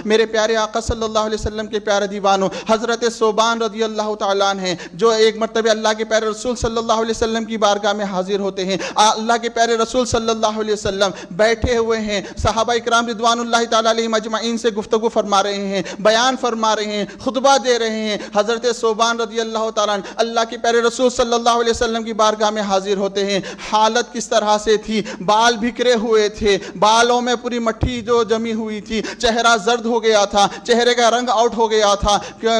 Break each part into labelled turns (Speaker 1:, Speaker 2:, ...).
Speaker 1: میرے پیارے آقا صلی اللہ علیہ وسلم کے پیارے دیوانوں، حضرت ثوبان رضی اللہ تعالیٰ عنہ ہیں جو ایک مرتبہ اللہ کے پیارے رسول صلی اللہ علیہ وسلم کی بارگاہ میں حاضر ہوتے ہیں۔ اللہ کے پیارے رسول صلی اللہ علیہ وسلم بیٹھے ہوئے ہیں، صحابہ اکرام رضوان اللہ تعالیٰ علیہم اجمعین سے گفتگو فرما رہے ہیں، بیان فرما رہے ہیں، خطبہ دے رہے ہیں۔ حضرت ثوبان رضی اللہ تعالیٰ عنہ اللہ کے پیارے رسول صلی اللہ علیہ وسلم کی بارگاہ میں حاضر ہوتے ہیں۔ حالت کس طرح سے تھی؟ بال بکھرے ہوئے تھے، بالوں میں پوری مٹھی جو جمی ہوئی تھی، چہرہ زرد ہو گیا تھا، چہرے کا رنگ آؤٹ ہو گیا تھا،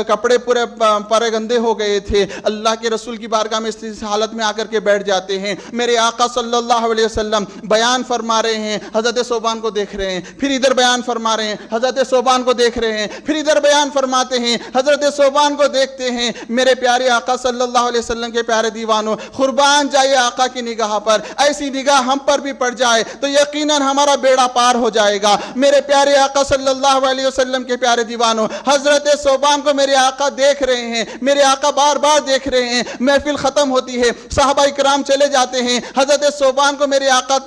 Speaker 1: کپڑے پورے پرے گندے ہو گئے تھے۔ اللہ کے رسول کی بارگاہ میں اس حالت میں آ کر کے بیٹھ جاتے ہیں۔ میرے آقا صلی اللہ علیہ وسلم بیان فرما رہے ہیں، حضرت ثوبان کو دیکھ رہے ہیں، پھر ادھر بیان فرما رہے ہیں، حضرت ثوبان کو دیکھ رہے ہیں، پھر ادھر بیان فرماتے ہیں، حضرت ثوبان کو دیکھتے ہیں۔ میرے پیارے آقا صلی اللہ علیہ وسلم کے پیارے دیوانوں، قربان جائے آقا کی نگاہ پر، ایسی نگاہ ہم پر بھی پڑ جائے تو یقیناً ہمارا بیڑا پار ہو جائے گا۔ میرے پیارے آقا صلی اللہ علیہ وسلم کے پیارے دیوانوں، حضرت ثوبان کو میرے آقا دیکھ رہے ہیں، میرے آقا بار بار دیکھ رہے ہیں۔ محفل ختم ہوتی ہے، صحابہ اکرام چلے جاتے ہیں، حضرت ثوبان کو میرے آقا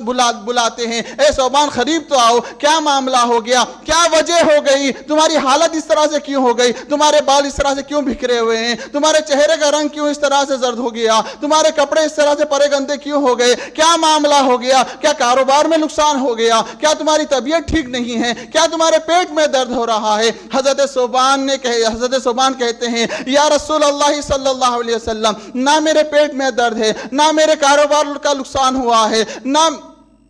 Speaker 1: بلاتے ہیں، اے ثوبان قریب تو آؤ، کیا معاملہ ہو گیا، کیا وجہ ہو گئی، تمہاری حالت اس طرح سے کیوں ہو گئی، تمہارے بال اس طرح سے کیوں بکھرے ہوئے ہیں، تمہارے چہرے کا رنگ کیوں اس طرح سے زرد ہو گیا، تمہارے کپڑے اس طرح سے پرے گندے کیوں ہو گئے، کیا معاملہ ہو گیا، کیا کاروبار میں نقصان ہو گیا، کیا تمہاری طبیعت ٹھیک نہیں ہے، کیا تمہارے پیٹ میں درد ہو رہا ہے؟ حضرت ثوبان کہتے ہیں، یا رسول اللہ صلی اللہ علیہ وسلم، نہ میرے پیٹ میں درد ہے، نہ میرے کاروبار کا نقصان ہوا ہے،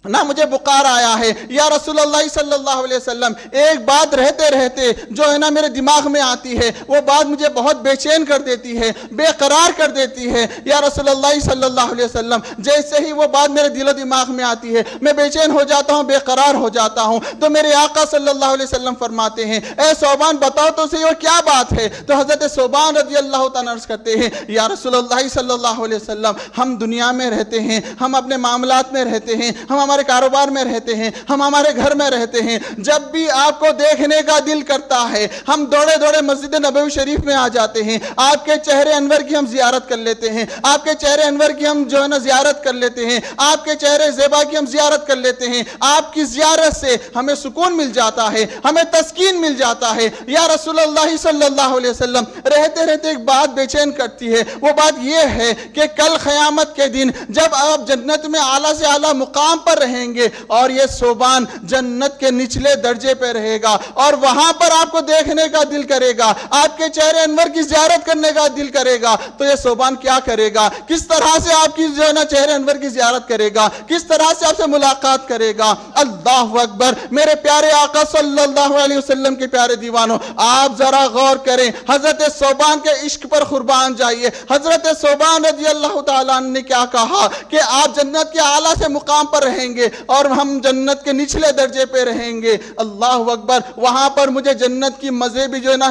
Speaker 1: نہ مجھے بخار آیا ہے۔ یا رسول اللہ صلی اللہ علیہ وسلم، ایک بات رہتے رہتے جو ہے نا میرے دماغ میں آتی ہے، وہ بات مجھے بہت بے چین کر دیتی ہے، بے قرار کر دیتی ہے۔ یا رسول اللہ صلی اللہ علیہ وسلم، جیسے ہی وہ بات میرے دل و دماغ میں آتی ہے میں بے چین ہو جاتا ہوں، بے قرار ہو جاتا ہوں۔ تو میرے آقا صلی اللہ علیہ وسلم فرماتے ہیں، اے ثوبان بتاؤ تو صحیح وہ کیا بات ہے؟ تو حضرت ثوبان رضی اللہ تعالیٰ عرض کرتے ہیں، یا رسول اللہ صلی اللہ علیہ وسلم، ہم دنیا میں رہتے ہیں، ہم اپنے معاملات میں رہتے ہیں، ہم ہمارے کاروبار میں رہتے ہیں، ہم ہمارے گھر میں رہتے ہیں، جب بھی آپ کو دیکھنے کا دل کرتا ہے ہم دوڑے دوڑے مسجد نبوی شریف میں آ جاتے ہیں، آپ کے چہرے انور کی ہم زیارت کر لیتے ہیں، آپ کے چہرے انور کی ہم جو ہے نا زیارت کر لیتے ہیں، آپ کے چہرے زیبا کی ہم زیارت کر لیتے ہیں، آپ کی زیارت سے ہمیں سکون مل جاتا ہے، ہمیں تسکین مل جاتا ہے۔ یا رسول اللہ صلی اللہ علیہ وسلم، رہتے رہتے ایک بات بے چین کرتی ہے، وہ بات یہ ہے کہ کل قیامت کے دن جب آپ جنت میں اعلیٰ سے اعلیٰ مقام پر رہیں گے اور یہ ثوبان جنت کے نچلے درجے پہ رہے گا اور وہاں پر آپ کو دیکھنے کا دل کرے گا، آپ کے چہرے انور کی زیارت کرنے کا دل کرے گا، تو یہ ثوبان کیا کرے گا؟ کس طرح سے آپ کی جو ہے نا چہرے انور کی زیارت کرے گا، کس طرح سے آپ سے ملاقات کرے گا؟ اللہ اکبر! میرے پیارے آقا صلی اللہ علیہ وسلم کے پیارے دیوانوں، آپ ذرا غور کریں، حضرت ثوبان کے عشق پر قربان جائیے۔ حضرت ثوبان رضی اللہ تعالیٰ عنہ نے کیا کہا کہ آپ جنت کے اعلیٰ سے مقام پر رہیں گے اور ہم جنت کے نچلے درجے پہ رہیں گے۔ اللہ اکبر! وہاں پر مجھے جنت کی مزے بھی جو ہے نا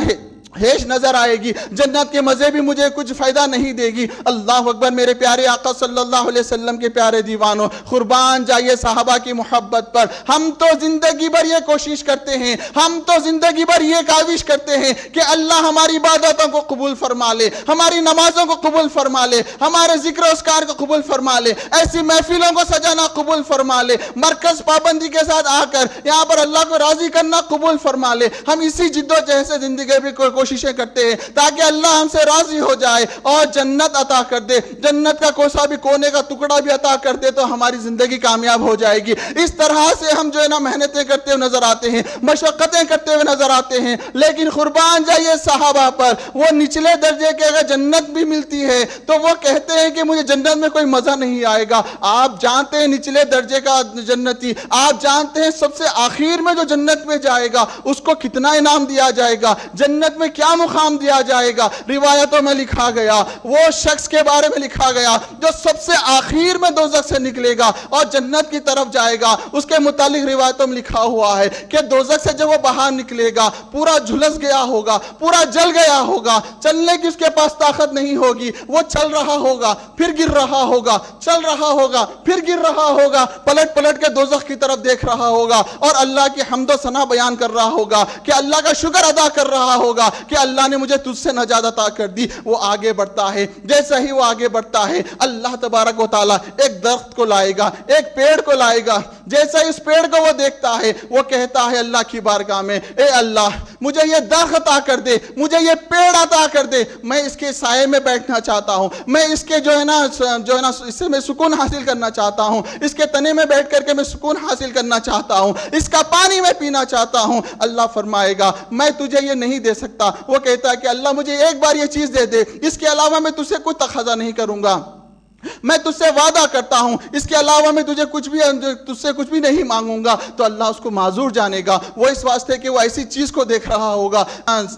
Speaker 1: ہیش نظر آئے گی، جنت کے مزے بھی مجھے کچھ فائدہ نہیں دے گی۔ اللہ اکبر! میرے پیارے آقا صلی اللہ علیہ وسلم کے پیارے دیوانوں، قربان جائیے صحابہ کی محبت پر۔ ہم تو زندگی بھر یہ کوشش کرتے ہیں، ہم تو زندگی بھر یہ کاوش کرتے ہیں کہ اللہ ہماری عبادتوں کو قبول فرما لے، ہماری نمازوں کو قبول فرما لے، ہمارے ذکر و اذکار کو قبول فرما لے، ایسی محفلوں کو سجانا قبول فرما لے، مرکز پابندی کے ساتھ آ کر یہاں پر اللہ کو راضی کرنا قبول فرما لے۔ ہم اسی جد و جہد سے زندگی بھی کوششیں کرتے ہیں تاکہ اللہ ہم سے راضی ہو جائے اور جنت عطا کر دے، جنت کا کوسا بھی کونے کا ٹکڑا بھی عطا کر دے تو ہماری زندگی کامیاب ہو جائے گی۔ اس طرح سے ہم جو ہے نا محنتیں کرتے ہوئے نظر آتے ہیں، مشقتیں کرتے ہوئے نظر آتے ہیں، لیکن قربان جائیے صحابہ پر، وہ نچلے درجے کے اگر جنت بھی ملتی ہے تو وہ کہتے ہیں کہ مجھے جنت میں کوئی مزہ نہیں آئے گا۔ آپ جانتے ہیں نچلے درجے کا جنتی، آپ جانتے ہیں سب سے آخر میں جو جنت میں جائے گا اس کو کتنا انعام دیا جائے گا، جنت میں کیا مقام دیا جائے گا؟ روایتوں میں لکھا گیا، وہ شخص کے بارے میں لکھا گیا جو سب سے آخر میں دوزخ سے نکلے گا اور جنت کی طرف جائے گا، اس کے متعلق روایتوں میں لکھا ہوا ہے کہ دوزخ سے جب وہ باہر نکلے گا پورا جھلس گیا ہوگا، پورا جل گیا ہوگا، چلنے کی اس کے پاس طاقت نہیں ہوگی، وہ چل رہا ہوگا پھر گر رہا ہوگا، چل رہا ہوگا پھر گر رہا ہوگا، پلٹ پلٹ کے دوزخ کی طرف دیکھ رہا ہوگا اور اللہ کی حمد و ثنا بیان کر رہا ہوگا کہ اللہ کا شکر ادا کر رہا ہوگا کہ اللہ نے مجھے تجھ سے نجات عطا کر دی۔ وہ آگے بڑھتا ہے، جیسے ہی وہ آگے بڑھتا ہے اللہ تبارک و تعالیٰ ایک درخت کو لائے گا، ایک پیڑ کو لائے گا جیسا اس پیڑ کو وہ دیکھتا ہے وہ کہتا ہے اللہ کی بارگاہ میں اے اللہ مجھے یہ درخت عطا کر دے, مجھے یہ پیڑ عطا کر دے, میں اس کے سائے میں بیٹھنا چاہتا ہوں, میں اس کے جو ہے نا اس سے میں سکون حاصل کرنا چاہتا ہوں, اس کے تنے میں بیٹھ کر کے میں سکون حاصل کرنا چاہتا ہوں, اس کا پانی میں پینا چاہتا ہوں. اللہ فرمائے گا میں تجھے یہ نہیں دے سکتا. وہ کہتا ہے کہ اللہ مجھے ایک بار یہ چیز دے دے, اس کے علاوہ میں تجھ سے کوئی تقاضا نہیں کروں گا, میں تجھ سے وعدہ کرتا ہوں اس کے علاوہ میں تجھ سے کچھ بھی نہیں مانگوں گا. تو اللہ اس کو معذور جانے گا, وہ اس واسطے کہ وہ ایسی چیز کو دیکھ رہا ہوگا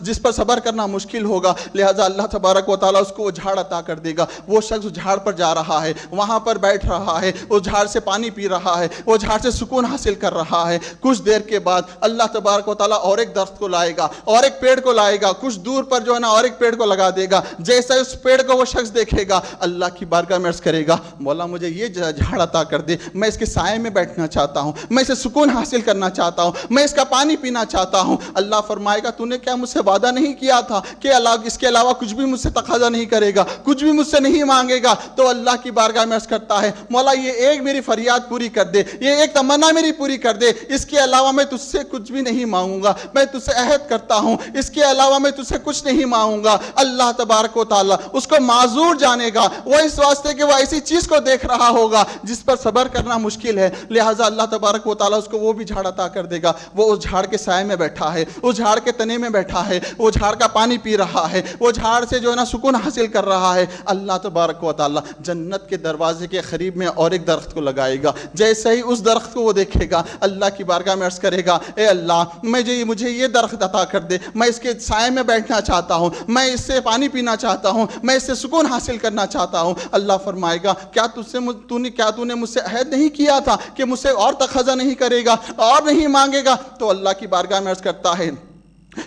Speaker 1: جس پر صبر کرنا مشکل ہوگا. لہٰذا اللہ تبارک و تعالیٰ اس کو وہ جھاڑ عطا کر دے گا. وہ شخص جھاڑ پر جا رہا ہے, وہاں پر بیٹھ رہا ہے, وہ جھاڑ سے پانی پی رہا ہے, وہ جھاڑ سے سکون حاصل کر رہا ہے. کچھ دیر کے بعد اللہ تبارک و تعالیٰ اور ایک درخت کو لائے گا, اور ایک پیڑ کو لائے گا, کچھ دور پر جو ہے نا اور ایک پیڑ کو لگا دے گا. جیسا اس پیڑ کو وہ شخص دیکھے گا اللہ کی بارگاہ میں عرض کرے گا مولا مجھے یہ جھاڑ عطا کر دے, میں اس کے سائے میں بیٹھنا چاہتا ہوں, میں اسے سکون حاصل کرنا چاہتا ہوں, میں اس کا پانی پینا چاہتا ہوں. اللہ فرمائے گا تو نے کیا مجھ سے وعدہ نہیں کیا تھا کہ اس کے علاوہ کچھ بھی مجھ سے تقاضا نہیں کرے گا, کچھ بھی مجھ سے نہیں مانگے گا. تو اللہ کی بارگاہ میں عرض کرتا ہے مولا یہ ایک میری فریاد پوری کر دے, یہ ایک تمنا میری پوری کر دے, اس کے علاوہ میں تجھ سے کچھ بھی نہیں مانگوں گا, میں تجھ سے عہد کرتا ہوں اس کے علاوہ میں تجھ سے کچھ نہیں مانگوں گا. اللہ تبارک و تعالیٰ اس کو معذور جانے گا, وہ اس واسطے کہ وہ ایسی چیز کو دیکھ رہا ہوگا جس پر صبر کرنا مشکل ہے. لہٰذا اللہ تبارک و تعالیٰ اس کو وہ بھی جھاڑ عطا کر دے گا. وہ اس جھاڑ کے سائے میں بیٹھا ہے, اس جھاڑ کے تنے میں بیٹھا ہے, وہ جھاڑ کا پانی پی رہا ہے, وہ جھاڑ سے جو ہے نا سکون حاصل کر رہا ہے. اللہ تبارک و تعالیٰ جنت کے دروازے کے قریب میں اور ایک درخت کو لگائے گا. جیسے ہی اس درخت کو وہ دیکھے گا اللہ کی بارگاہ میں عرض کرے گا اے اللہ مجھے یہ درخت عطا کر دے, میں اس کے سائے میں بیٹھنا چاہتا ہوں, میں اس سے پانی پینا چاہتا ہوں, میں اس سے سکون حاصل کرنا چاہتا ہوں. اللہ فرمائے گا کیا تو نے مجھ سے عہد نہیں کیا تھا کہ مجھ سے اور تقاضا نہیں کرے گا اور نہیں مانگے گا. تو اللہ کی بارگاہ میں عرض کرتا ہے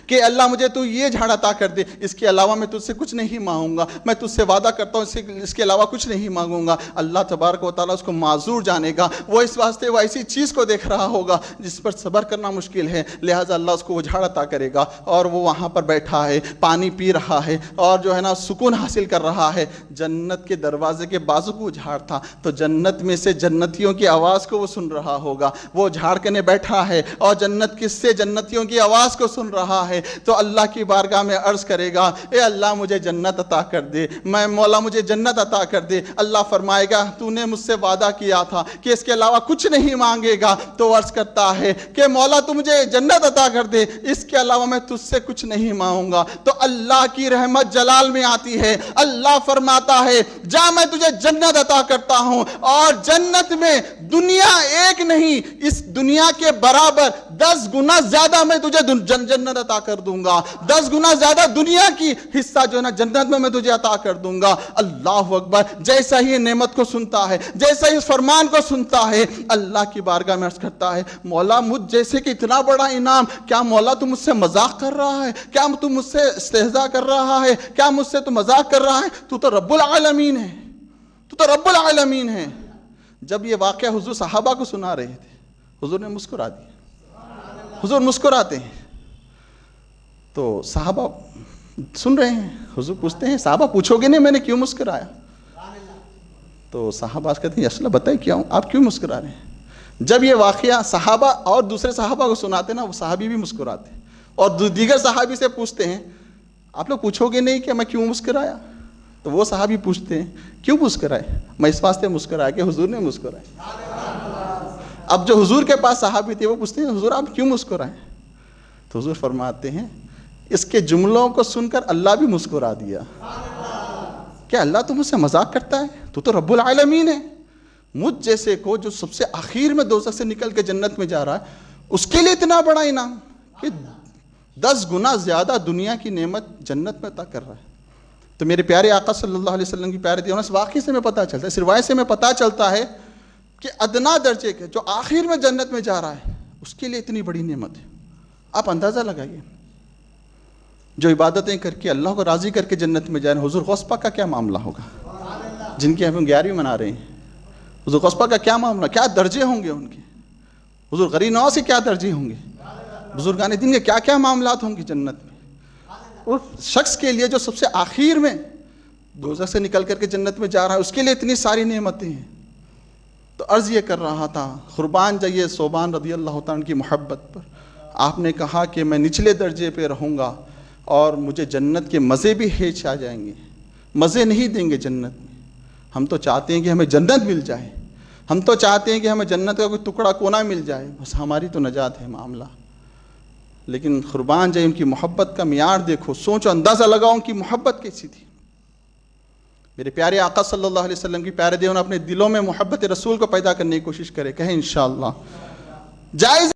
Speaker 1: کہ اللہ مجھے تو یہ جھاڑ عطا کر دے, اس کے علاوہ میں تجھ سے کچھ نہیں مانگوں گا, میں تجھ سے وعدہ کرتا ہوں اس کے علاوہ کچھ نہیں مانگوں گا. اللہ تبارک و تعالیٰ اس کو معذور جانے گا, وہ اس واسطے وہ ایسی چیز کو دیکھ رہا ہوگا جس پر صبر کرنا مشکل ہے. لہٰذا اللہ اس کو وہ جھاڑ عطا کرے گا, اور وہ وہاں پر بیٹھا ہے, پانی پی رہا ہے, اور جو ہے نا سکون حاصل کر رہا ہے. جنت کے دروازے کے بازو کو وہ جھاڑ تھا, تو جنت میں سے جنتیوں کی آواز کو وہ سن رہا ہوگا. وہ جھاڑ کے بیٹھا ہے اور جنت کس سے جنتیوں کی آواز کو سن رہا ہے. تو اللہ کی بارگاہ میں عرض کرے گا اے اللہ مجھے جنت عطا کر دے, میں مولا مجھے جنت عطا کر دے. اللہ فرمائے گا تو نے مجھ سے وعدہ کیا تھا کہ اس کے علاوہ کچھ نہیں مانگے گا. تو عرض کرتا ہے کہ مولا تو مجھے جنت عطا کر دے, اس کے علاوہ میں تجھ سے کچھ نہیں مانگوں گا. تو اللہ کی رحمت جلال میں آتی ہے, اللہ فرماتا ہے جا میں تجھے جنت عطا کرتا ہوں, اور جنت میں دنیا ایک نہیں اس دنیا کے برابر 10 گنا زیادہ میں تجھے جنت عطا کر دوں گا. 10 گنا زیادہ دنیا کی حصہ جو ہے نا جنت میں تجھے عطا کر دوں گا. اللہ اکبر. جیسا ہی نعمت کو سنتا ہے, جیسا ہی اس فرمان کو سنتا ہے, اللہ کی بارگاہ میں عرض کرتا ہے مولا مجھ جیسے کہ اتنا بڑا انعام, کیا مولا تو مجھ سے مذاق کر رہا ہے, کیا تو مجھ سے استہزاء کر رہا ہے, کیا مجھ سے تو مذاق کر رہا ہے, تو تو رب العالمین ہے, تو تو رب العالمین ہے. جب یہ واقعہ حضور صحابہ کو سنا رہے تھے, حضور نے مسکرا دیا. حضور مسکراتے ہیں تو صحابہ سن رہے ہیں. حضور پوچھتے ہیں صحابہ پوچھو گے نہیں میں نے کیوں مسکرایا؟ تو صحابہ کہتے ہیں اصلا بتائیں کیا ہوں, آپ کیوں مسکرا رہے ہیں؟ جب یہ واقعہ صحابہ اور دوسرے صحابہ کو سناتے نا, وہ صحابی بھی مسکراتے, اور دیگر صحابی سے پوچھتے ہیں آپ لوگ پوچھو گے نہیں کہ میں کیوں مسکرایا؟ تو وہ صحابی پوچھتے ہیں کیوں مسکرائے؟ میں اس واسطے مسکرایا کہ حضور نے مسکرائے. اب جو حضور کے پاس صحابی تھے وہ پوچھتے ہیں حضور آپ کیوں مسکرائے؟ تو حضور فرماتے ہیں اس کے جملوں کو سن کر اللہ بھی مسکرا دیا. کیا اللہ تو مجھ سے مذاق کرتا ہے؟ تو تو رب العالمین ہے. مجھ جیسے کو جو سب سے آخر میں دوزخ سے نکل کے جنت میں جا رہا ہے, اس کے لیے اتنا بڑا انعام کہ 10 گنا زیادہ دنیا کی نعمت جنت میں عطا کر رہا ہے. تو میرے پیارے آقا صلی اللہ علیہ وسلم کی پیارے دیوانہ اس واقعے سے میں پتہ چلتا ہے, اس روایت سے میں پتہ چلتا ہے کہ ادنا درجے کے جو آخر میں جنت میں جا رہا ہے اس کے لیے اتنی بڑی نعمت ہے. آپ اندازہ لگائیے, جو عبادتیں کر کے اللہ کو راضی کر کے جنت میں جا رہے ہیں, حضور غوث پاک کا کیا معاملہ ہوگا؟ جن کی ہم 11ویں منا رہے ہیں, حضور غوث پاک کا کیا معاملہ, کیا درجے ہوں گے ان کے؟ حضور غریب نواز کے کیا درجے ہوں گے؟ بزرگان دین کے کیا کیا معاملات ہوں گے جنت میں؟ اس شخص کے لیے جو سب سے آخر میں دوزخ سے نکل کر کے جنت میں جا رہا ہے, اس کے لیے اتنی ساری نعمتیں ہیں. تو عرض یہ کر رہا تھا قربان جائیے صوبان رضی اللہ تعالیٰ کی محبت پر. آپ نے کہا کہ میں نچلے درجے پہ رہوں گا اور مجھے جنت کے مزے بھی ہیچ آ جائیں گے. مزے نہیں دیں گے جنت میں. ہم تو چاہتے ہیں کہ ہمیں جنت مل جائے, ہم تو چاہتے ہیں کہ ہمیں جنت کا کوئی ٹکڑا کونا مل جائے, بس ہماری تو نجات ہے معاملہ. لیکن قربان جائے ان کی محبت کا معیار دیکھو, سوچو, اندازہ لگاؤ ان کی محبت کیسی تھی. میرے پیارے آقا صلی اللہ علیہ وسلم کی پیارے دیوان اپنے دلوں میں محبت رسول کو پیدا کرنے کی کوشش کرے, کہیں انشاءاللہ. جائز